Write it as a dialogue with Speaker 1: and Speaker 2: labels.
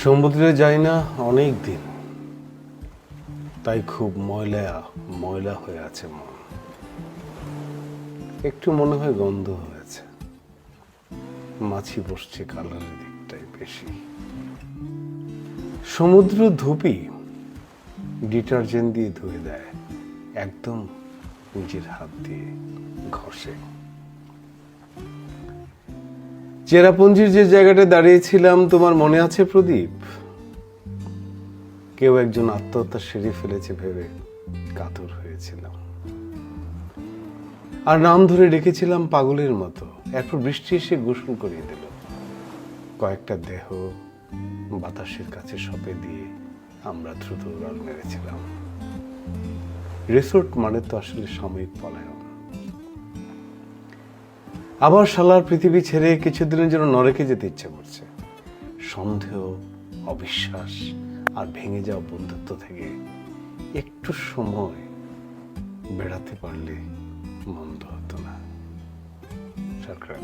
Speaker 1: সমুদ্রে যাই না অনেক দিন, তাই খুব ময়লা ময়লা হয়ে আছে মন। একটু মনে হয় গন্ধ হয়েছে, মাছি বসছে কালারের দিকটাই বেশি। সমুদ্র ধুপি ডিটারজেন্ট দিয়ে ধুয়ে দেয়, একদম নিজের হাত দিয়ে ঘষে। চেরাপুঞ্জির যে জায়গাটা দাঁড়িয়েছিলাম তোমার মনে আছে প্রদীপ? কেউ একজন আত্মহত্যা সেরে ফেলেছে ভেবে কাতর হয়েছিলাম, আর নাম ধরে ডেকেছিলাম পাগলের মতো। এরপর বৃষ্টি এসে গোসল করিয়ে দিল, কয়েকটা দেহ বাতাসের কাছে সঁপে দিয়ে আমরা দ্রুত উড়াল মেরেছিলাম। রিসোর্ট মানে তো আসলে সাময়িক পলায়ন। আবার শালার পৃথিবী ছেড়ে কিছুদিনের জন্য নরকে যেতে ইচ্ছে করছে। সন্দেহ, অবিশ্বাস আর ভেঙে যাওয়া বন্ধুত্ব থেকে একটু সময় বেড়াতে পারলে মন্দ হতো না। সরকার